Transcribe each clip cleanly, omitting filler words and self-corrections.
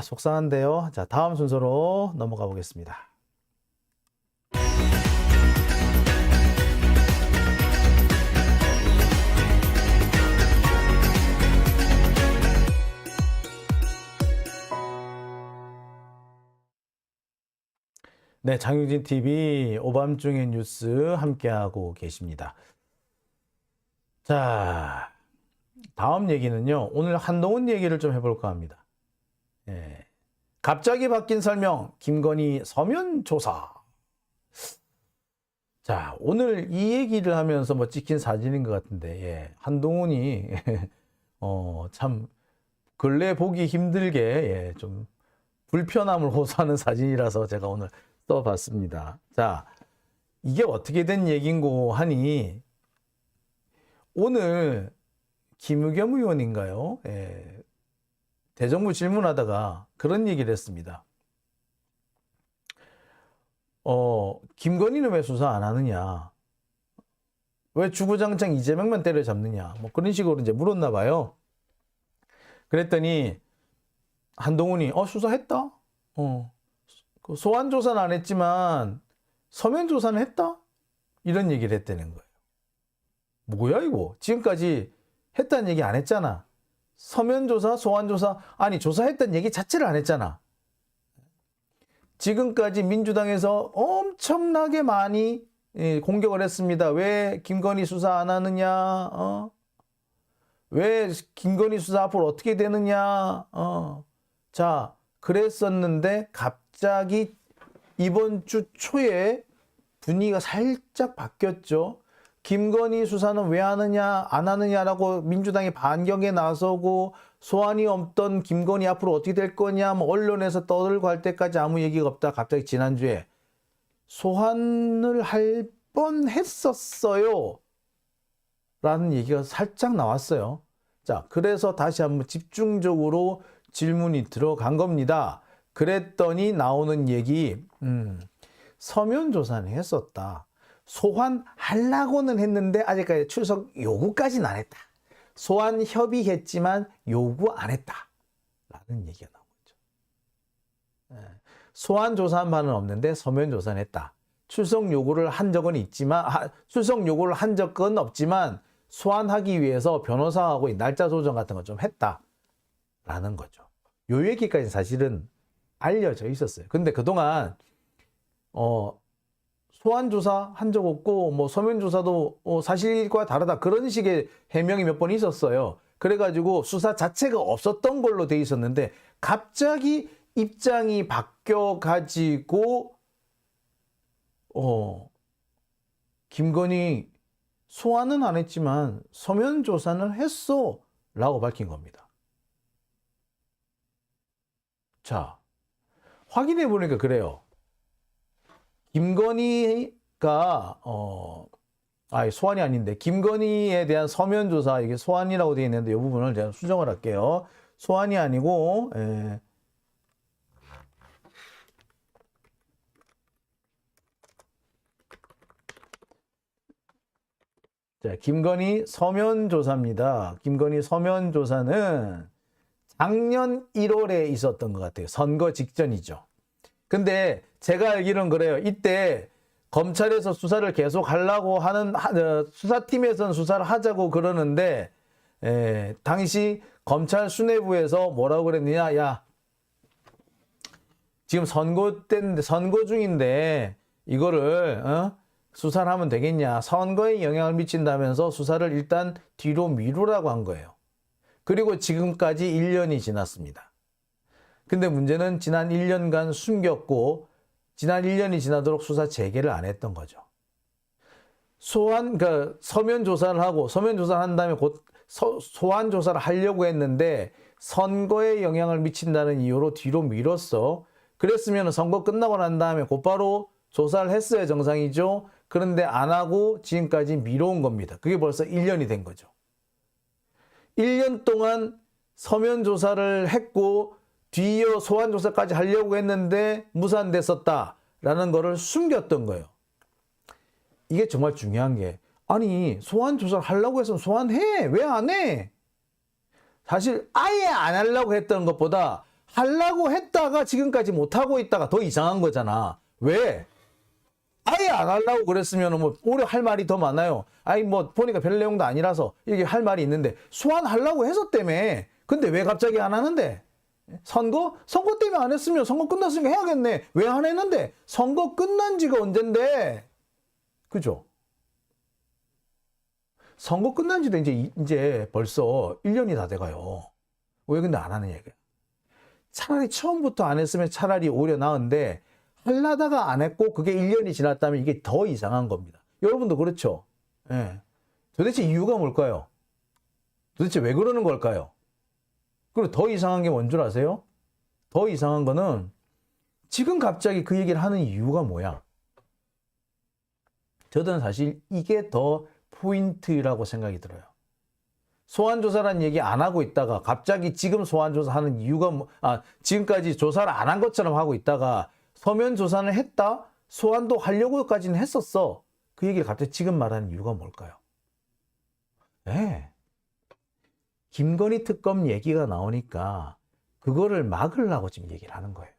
속상한데요. 자, 다음 순서로 넘어가 보겠습니다. 네, 장유진 TV 오밤중의 뉴스 함께하고 계십니다. 자, 다음 얘기는요. 오늘 한동훈 얘기를 좀 해볼까 합니다. 예. 갑자기 바뀐 설명, 김건희 서면 조사. 자, 오늘 이 얘기를 하면서 뭐 찍힌 사진인 것 같은데, 예. 한동훈이 참 근래 보기 힘들게 예, 좀 불편함을 호소하는 사진이라서 제가 오늘 써봤습니다. 자, 이게 어떻게 된 얘긴고 하니 오늘 김의겸 의원인가요? 예, 대정부 질문하다가 그런 얘기를 했습니다. 김건희는 왜 수사 안 하느냐? 왜 주구장창 이재명만 때려잡느냐? 뭐 그런 식으로 이제 물었나 봐요. 그랬더니 한동훈이 수사했다? 소환 조사는 안 했지만 서면 조사는 했다? 이런 얘기를 했다는 거예요. 뭐야 이거? 지금까지 했다는 얘기 안 했잖아. 서면 조사, 소환 조사, 아니 조사했다는 얘기 자체를 안 했잖아. 지금까지 민주당에서 엄청나게 많이 공격을 했습니다. 왜 김건희 수사 안 하느냐? 왜 김건희 수사 앞으로 어떻게 되느냐? 자, 그랬었는데 갑자기 이번 주 초에 분위기가 살짝 바뀌었죠. 김건희 수사는 왜 하느냐 안 하느냐라고 민주당이 반격에 나서고 소환이 없던 김건희 앞으로 어떻게 될 거냐 뭐 언론에서 떠들고 할 때까지 아무 얘기가 없다. 갑자기 지난주에 소환을 할 뻔했었어요 라는 얘기가 살짝 나왔어요. 자, 그래서 다시 한번 집중적으로 질문이 들어간 겁니다. 그랬더니 나오는 얘기, 서면 조사는 했었다. 소환하려고는 했는데 아직까지 출석 요구까지는 안 했다. 소환 협의했지만 요구 안 했다. 라는 얘기가 나온 거죠. 소환 조사한 바는 없는데 서면 조사는 했다. 출석 요구를 한 적은 없지만 소환하기 위해서 변호사하고 날짜 조정 같은 거 좀 했다. 라는 거죠. 요 얘기까지 사실은 알려져 있었어요. 근데 그동안 소환 조사 한 적 없고 뭐 서면 조사도 사실과 다르다 그런 식의 해명이 몇 번 있었어요. 그래가지고 수사 자체가 없었던 걸로 돼 있었는데 갑자기 입장이 바뀌어가지고 김건희 소환은 안 했지만 서면 조사는 했어 라고 밝힌 겁니다. 자, 확인해 보니까 그래요. 김건희가 소환이 아닌데 김건희에 대한 서면 조사, 이게 소환이라고 되어 있는데 이 부분을 제가 수정을 할게요. 소환이 아니고 자, 김건희 서면 조사입니다. 김건희 서면 조사는 작년 1월에 있었던 것 같아요. 선거 직전이죠. 근데 제가 알기로는 그래요. 이때 검찰에서 수사를 계속 하려고 하는 수사팀에서는 수사를 하자고 그러는데 당시 검찰 수뇌부에서 뭐라고 그랬느냐? 야, 지금 선거 중인데 이거를 수사를 하면 되겠냐? 선거에 영향을 미친다면서 수사를 일단 뒤로 미루라고 한 거예요. 그리고 지금까지 1년이 지났습니다. 근데 문제는 지난 1년간 숨겼고 지난 1년이 지나도록 수사 재개를 안 했던 거죠. 서면 조사를 하고 서면 조사를 한 다음에 곧 소환 조사를 하려고 했는데 선거에 영향을 미친다는 이유로 뒤로 미뤘어. 그랬으면 선거 끝나고 난 다음에 곧바로 조사를 했어야 정상이죠. 그런데 안 하고 지금까지 미뤄온 겁니다. 그게 벌써 1년이 된 거죠. 1년 동안 서면 조사를 했고 뒤이어 소환 조사까지 하려고 했는데 무산됐었다라는 거를 숨겼던 거예요. 이게 정말 중요한 게, 아니 소환 조사를 하려고 했으면 소환해. 왜 안 해? 사실 아예 안 하려고 했던 것보다 하려고 했다가 지금까지 못하고 있다가 더 이상한 거잖아. 왜? 아예 안 하려고 그랬으면 뭐 오히려 할 말이 더 많아요. 아니 뭐 보니까 별 내용도 아니라서 이게 할 말이 있는데 소환하려고 했었다며. 근데 왜 갑자기 안 하는데? 선거 때문에 안 했으면 선거 끝났으니까 해야겠네. 왜 안 했는데? 선거 끝난 지가 언젠데? 그죠? 선거 끝난 지도 이제 벌써 1년이 다 돼가요. 왜 근데 안 하는 얘기야? 차라리 처음부터 안 했으면 차라리 오히려 나은데 하려다가 안 했고 그게 1년이 지났다면 이게 더 이상한 겁니다. 여러분도 그렇죠? 예. 도대체 이유가 뭘까요? 도대체 왜 그러는 걸까요? 그리고 더 이상한 게 뭔 줄 아세요? 더 이상한 거는 지금 갑자기 그 얘기를 하는 이유가 뭐야? 저는 사실 이게 더 포인트라고 생각이 들어요. 소환조사란 얘기 안 하고 있다가 갑자기 지금 소환조사하는 이유가 지금까지 조사를 안 한 것처럼 하고 있다가 서면 조사를 했다? 소환도 하려고까지는 했었어. 그 얘기를 갑자기 지금 말하는 이유가 뭘까요? 네. 김건희 특검 얘기가 나오니까 그거를 막으려고 지금 얘기를 하는 거예요.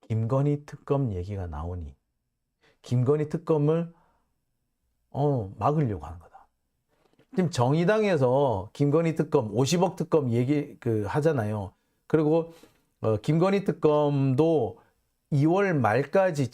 김건희 특검 얘기가 나오니 김건희 특검을 막으려고 하는 거다. 지금 정의당에서 김건희 특검 50억 특검 얘기 하잖아요. 그리고 김건희 특검도 2월 말까지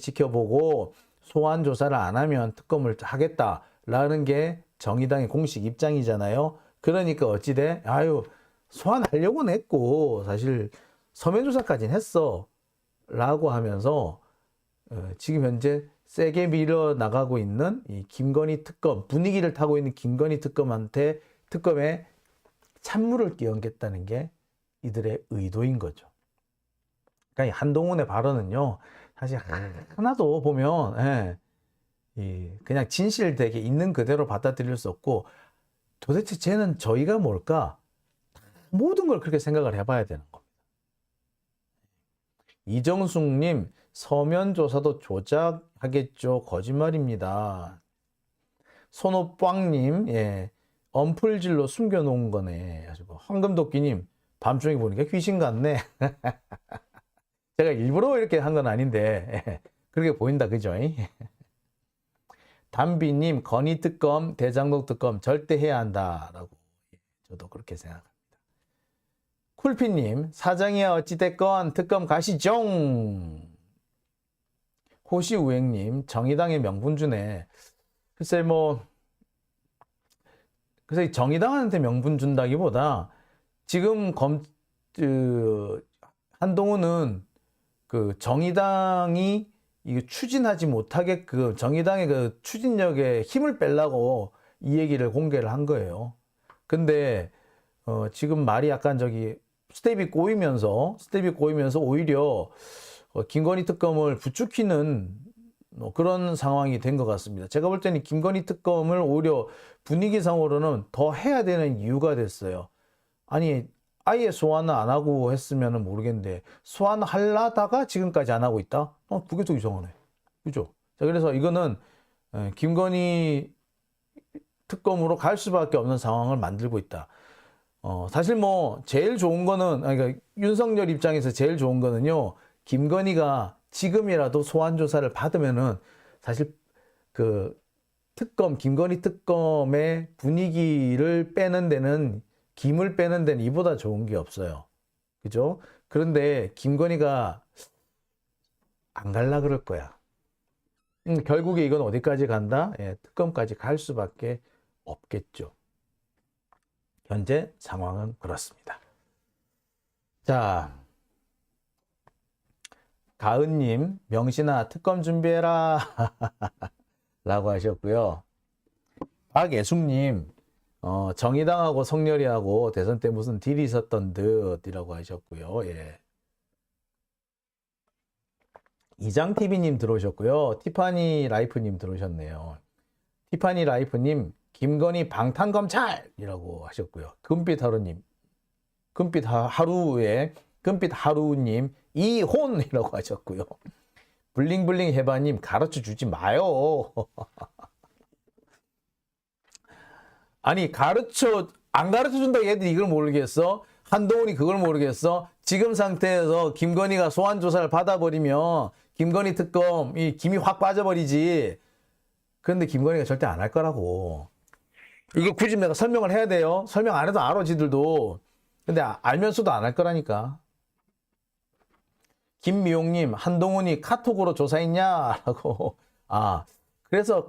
지켜보고 소환 조사를 안 하면 특검을 하겠다라는 게 정의당의 공식 입장이잖아요. 그러니까 어찌돼? 소환하려고는 했고 사실 서면 조사까지는 했어 라고 하면서 지금 현재 세게 밀어나가고 있는 이 김건희 특검, 분위기를 타고 있는 김건희 특검에 찬물을 끼얹겠다는 게 이들의 의도인 거죠. 그러니까 한동훈의 발언은요, 사실 하나도 보면 그냥 진실되게 있는 그대로 받아들일 수 없고 도대체 쟤는 저희가 뭘까? 모든 걸 그렇게 생각을 해봐야 되는 겁니다. 이정숙님, 서면 조사도 조작하겠죠. 거짓말입니다. 손오빵님, 언플질로 숨겨놓은 거네. 황금도끼님, 밤중에 보니까 귀신 같네. 제가 일부러 이렇게 한 건 아닌데 그렇게 보인다, 그죠? 담비님, 건희특검, 대장동 특검 절대 해야 한다라고 저도 그렇게 생각합니다. 쿨피님, 사장이야 어찌됐건 특검 가시죠. 호시우행님, 정의당의 명분주네. 글쎄 정의당한테 명분 준다기보다 지금 한동훈은 정의당이 이거 추진하지 못하게끔 정의당의 추진력에 힘을 빼려고 이 얘기를 공개를 한 거예요. 근데 지금 말이 약간 스텝이 꼬이면서 오히려 김건희 특검을 부추기는 그런 상황이 된 것 같습니다. 제가 볼 때는 김건희 특검을 오히려 분위기상으로는 더 해야 되는 이유가 됐어요. 아니 아예 소환을 안 하고 했으면 모르겠는데 소환하려다가 지금까지 안 하고 있다? 그게 더 이상하네. 그죠? 자, 그래서 이거는 김건희 특검으로 갈 수밖에 없는 상황을 만들고 있다. 사실 제일 좋은 거는, 그러니까 윤석열 입장에서 제일 좋은 거는요, 김건희가 지금이라도 소환 조사를 받으면은 사실 김건희 특검의 분위기를 빼는 데는, 김을 빼는 데는 이보다 좋은 게 없어요. 그죠? 그런데 김건희가 안 갈라 그럴 거야. 결국에 이건 어디까지 간다? 특검까지 갈 수밖에 없겠죠. 현재 상황은 그렇습니다. 자, 가은님, 명신아 특검 준비해라 라고 하셨고요. 박예숙님, 정의당하고 성렬이하고 대선 때 무슨 딜이 있었던 듯이라고 하셨고요. 이장TV님 들어오셨고요. 티파니 라이프님 들어오셨네요. 티파니 라이프님, 김건희 방탄검찰이라고 하셨고요. 금빛 하루님, 이혼이라고 하셨고요. 블링블링 해바님, 가르쳐 주지 마요. 아니 안 가르쳐 준다고 얘들이 이걸 모르겠어? 한동훈이 그걸 모르겠어? 지금 상태에서 김건희가 소환 조사를 받아버리면 김건희 특검 이 김이 확 빠져버리지. 그런데 김건희가 절대 안 할 거라고. 이거 굳이 내가 설명을 해야 돼요. 설명 안 해도 알아 지들도. 근데 알면서도 안 할 거라니까. 김미용님, 한동훈이 카톡으로 조사했냐? 라고. 아, 그래서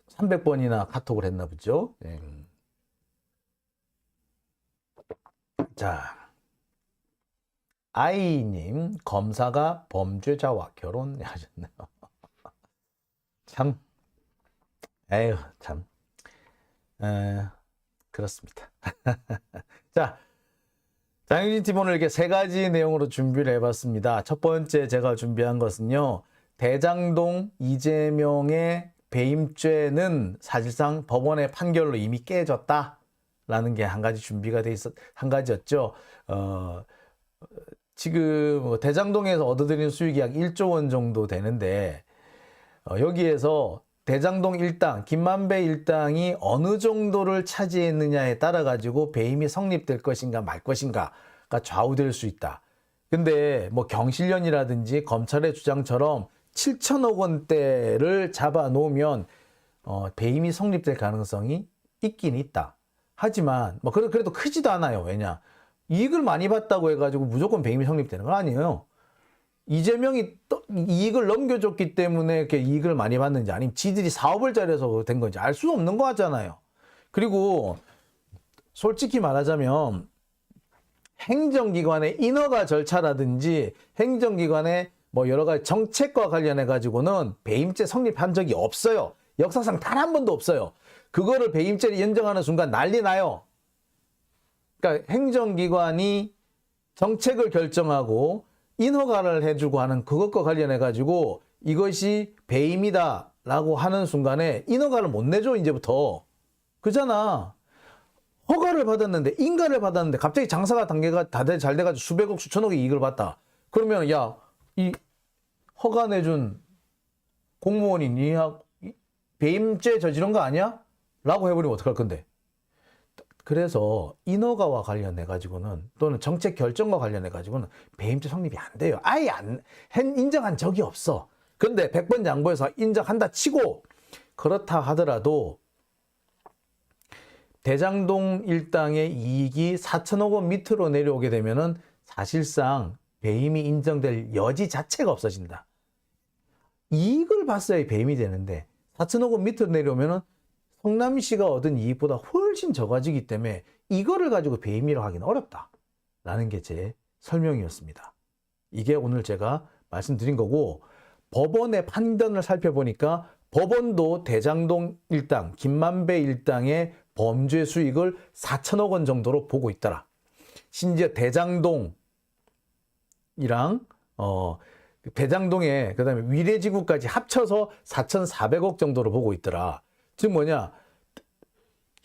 300번이나 카톡을 했나 보죠. 네. 자, 아이님, 검사가 범죄자와 결혼하셨네요. 참, 에휴, 참. 그렇습니다. 자, 장윤진 팀 오늘 이렇게 세 가지 내용으로 준비를 해봤습니다. 첫 번째 제가 준비한 것은요. 대장동 이재명의 배임죄는 사실상 법원의 판결로 이미 깨졌다라는 게 한 가지 준비가 돼 한 가지였죠. 지금 대장동에서 얻어들인 수익이 약 1조 원 정도 되는데 여기에서 대장동 일당, 김만배 일당이 어느 정도를 차지했느냐에 따라 가지고 배임이 성립될 것인가 말 것인가가 좌우될 수 있다. 근데 뭐 경실련이라든지 검찰의 주장처럼 7천억 원대를 잡아 놓으면 배임이 성립될 가능성이 있긴 있다. 하지만 뭐 그래도 크지도 않아요. 왜냐? 이익을 많이 봤다고 해가지고 무조건 배임이 성립되는 건 아니에요. 이재명이 이익을 넘겨줬기 때문에 이렇게 이익을 많이 받는지 아니면 지들이 사업을 잘해서 된 건지 알 수 없는 거 같잖아요. 그리고 솔직히 말하자면 행정기관의 인허가 절차라든지 행정기관의 뭐 여러 가지 정책과 관련해 가지고는 배임죄 성립한 적이 없어요. 역사상 단 한 번도 없어요. 그거를 배임죄를 인정하는 순간 난리 나요. 그러니까 행정기관이 정책을 결정하고 인허가를 해주고 하는 그것과 관련해 가지고 이것이 배임이다라고 하는 순간에 인허가를 못 내줘 이제부터. 그잖아. 허가를 받았는데 인가를 받았는데 갑자기 장사가 단계가 다들 잘 돼가지고 수백억 수천억의 이익을 봤다. 그러면 야, 이 허가 내준 공무원이 니 배임죄 저지른 거 아니야? 라고 해버리면 어떡할 건데. 그래서 인허가와 관련해 가지고는 또는 정책 결정과 관련해 가지고는 배임죄 성립이 안 돼요. 아예 인정한 적이 없어. 근데 100번 양보해서 인정한다 치고 그렇다 하더라도 대장동 일당의 이익이 4천억 원 밑으로 내려오게 되면은 사실상 배임이 인정될 여지 자체가 없어진다. 이익을 봤어야 배임이 되는데 4천억 원 밑으로 내려오면은 성남시가 얻은 이익보다 훨씬 적어지기 때문에 이거를 가지고 배임이라고 하기는 어렵다라는 게 제 설명이었습니다. 이게 오늘 제가 말씀드린 거고 법원의 판단을 살펴보니까 법원도 대장동 일당, 김만배 일당의 범죄 수익을 4천억 원 정도로 보고 있더라. 심지어 대장동이랑 대장동에 그다음에 위례지구까지 합쳐서 4,400억 정도로 보고 있더라. 즉 뭐냐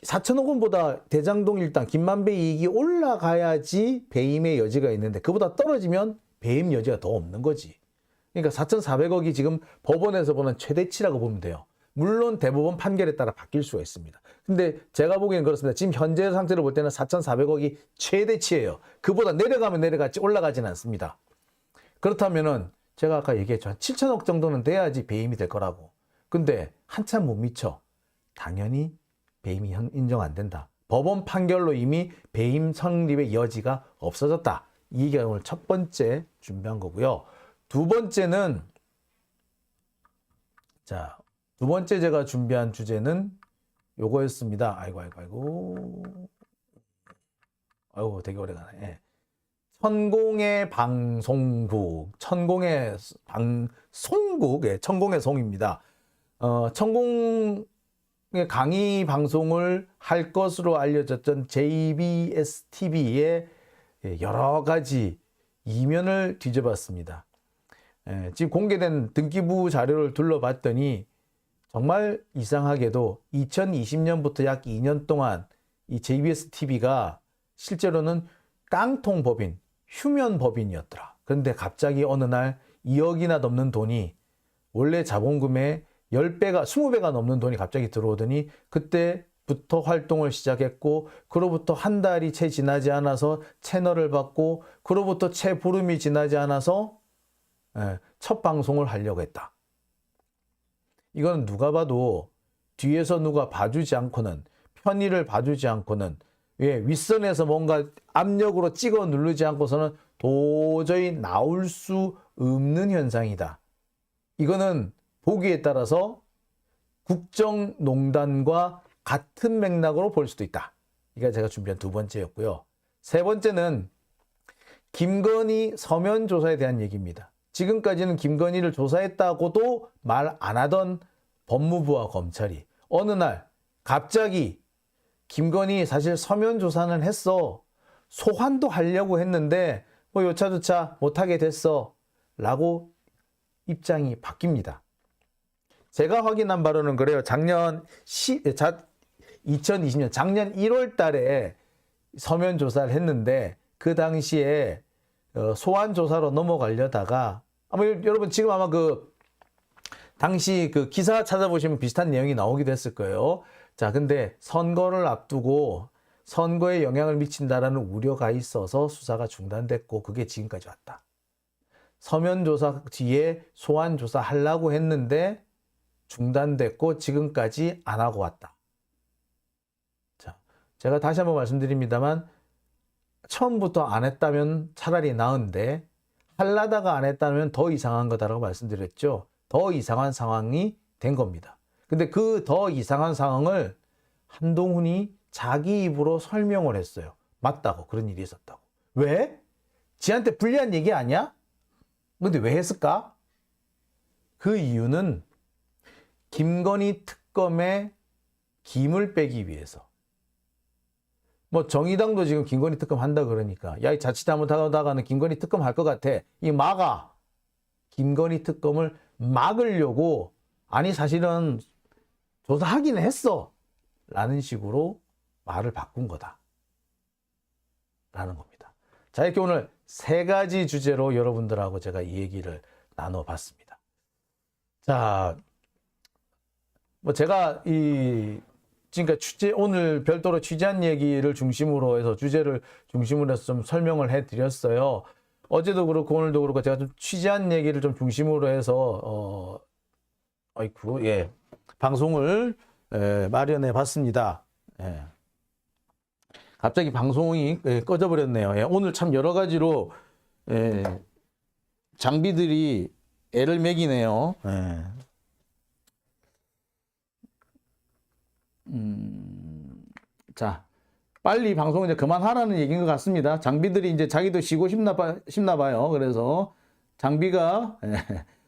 4천억 원보다 대장동 일당 김만배 이익이 올라가야지 배임의 여지가 있는데 그보다 떨어지면 배임 여지가 더 없는 거지. 그러니까 4,400억이 지금 법원에서 보는 최대치라고 보면 돼요. 물론 대법원 판결에 따라 바뀔 수가 있습니다. 근데 제가 보기엔 그렇습니다. 지금 현재 상태로 볼 때는 4,400억이 최대치예요. 그보다 내려가면 내려갔지 올라가지는 않습니다. 그렇다면은 제가 아까 얘기했죠. 7천억 정도는 돼야지 배임이 될 거라고. 근데 한참 못 미쳐. 당연히 배임이 인정 안 된다. 법원 판결로 이미 배임 성립의 여지가 없어졌다. 이게 오늘 첫 번째 준비한 거고요. 두 번째는 자, 두 번째 제가 준비한 주제는 요거였습니다. 아이고 되게 오래가네. 예. 천공의 방송국, 천공의 방송국, 예, 천공의 송입니다. 천공의 강의 방송을 할 것으로 알려졌던 JBS TV의 여러 가지 이면을 뒤져봤습니다. 지금 공개된 등기부 자료를 둘러봤더니 정말 이상하게도 2020년부터 약 2년 동안 이 JBS TV가 실제로는 깡통 법인, 휴면 법인이었더라. 그런데 갑자기 어느 날 2억이나 넘는 돈이 원래 자본금의 10배가, 20배가 넘는 돈이 갑자기 들어오더니 그때 부터 활동을 시작했고 그로부터 한 달이 채 지나지 않아서 채널을 받고 그로부터 채 보름이 지나지 않아서 첫 방송을 하려고 했다. 이거는 누가 봐도 뒤에서 누가 봐주지 않고는 편의를 봐주지 않고는 윗선에서 뭔가 압력으로 찍어 누르지 않고서는 도저히 나올 수 없는 현상이다. 이거는 보기에 따라서 국정농단과 같은 맥락으로 볼 수도 있다. 이게 제가 준비한 두 번째였고요. 세 번째는 김건희 서면 조사에 대한 얘기입니다. 지금까지는 김건희를 조사했다고도 말 안 하던 법무부와 검찰이 어느 날 갑자기 김건희 사실 서면 조사는 했어. 소환도 하려고 했는데 뭐 요차조차 못하게 됐어. 라고 입장이 바뀝니다. 제가 확인한 바로는 그래요. 2020년 작년 1월 달에 서면 조사를 했는데 그 당시에 소환 조사로 넘어가려다가 여러분 지금 아마 당시 기사 찾아보시면 비슷한 내용이 나오기도 했을 거예요. 자, 근데 선거를 앞두고 선거에 영향을 미친다라는 우려가 있어서 수사가 중단됐고 그게 지금까지 왔다. 서면 조사 뒤에 소환 조사 하려고 했는데 중단됐고 지금까지 안 하고 왔다. 자, 제가 다시 한번 말씀드립니다만 처음부터 안 했다면 차라리 나은데 하려다가 안 했다면 더 이상한 거다라고 말씀드렸죠. 더 이상한 상황이 된 겁니다. 근데 그 더 이상한 상황을 한동훈이 자기 입으로 설명을 했어요. 맞다고. 그런 일이 있었다고. 왜? 지한테 불리한 얘기 아니야? 근데 왜 했을까? 그 이유는 김건희 특검에 김을 빼기 위해서. 뭐 정의당도 지금 김건희 특검 한다 그러니까 야, 이 자칫 잘못하다가는 김건희 특검 할 것 같아. 이 막아. 김건희 특검을 막으려고 아니 사실은 조사하기는 했어. 라는 식으로 말을 바꾼 거다. 라는 겁니다. 자, 이렇게 오늘 세 가지 주제로 여러분들하고 제가 이 얘기를 나눠봤습니다. 자, 뭐 제가 지금까지 오늘 별도로 취재한 얘기를 중심으로 해서 주제를 중심으로 해서 좀 설명을 해드렸어요. 어제도 그렇고 오늘도 그렇고 제가 좀 취재한 얘기를 좀 중심으로 해서 방송을 마련해 봤습니다. 갑자기 방송이 꺼져 버렸네요. 오늘 참 여러 가지로 장비들이 애를 먹이네요. 자, 빨리 방송을 이제 그만하라는 얘기인 것 같습니다. 장비들이 이제 자기도 쉬고 싶나 봐요. 그래서 장비가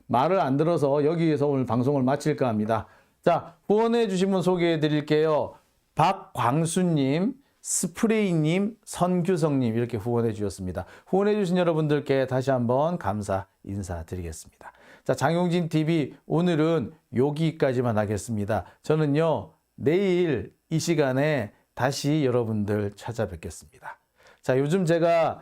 말을 안 들어서 여기에서 오늘 방송을 마칠까 합니다. 자, 후원해 주신 분 소개해 드릴게요. 박광수님, 스프레이님, 선규성님 이렇게 후원해 주셨습니다. 후원해 주신 여러분들께 다시 한번 감사 인사드리겠습니다. 자, 장용진TV 오늘은 여기까지만 하겠습니다. 저는요, 내일 이 시간에 다시 여러분들 찾아뵙겠습니다. 자, 요즘 제가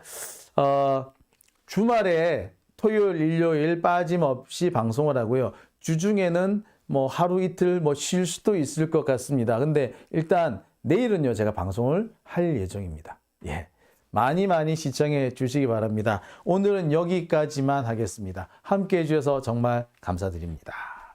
주말에 토요일, 일요일 빠짐없이 방송을 하고요. 주중에는 뭐 하루 이틀 쉴 수도 있을 것 같습니다. 근데 일단 내일은요, 제가 방송을 할 예정입니다. 많이 시청해 주시기 바랍니다. 오늘은 여기까지만 하겠습니다. 함께 해주셔서 정말 감사드립니다.